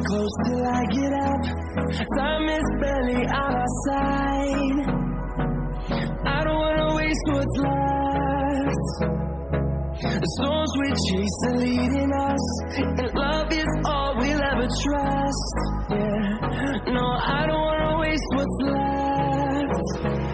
close till I get up. Time is barely on our side. I don't wanna waste what's left. The storms we chase are leading us, and love is all we'll ever trust. Yeah, no, I don't wanna waste what's left.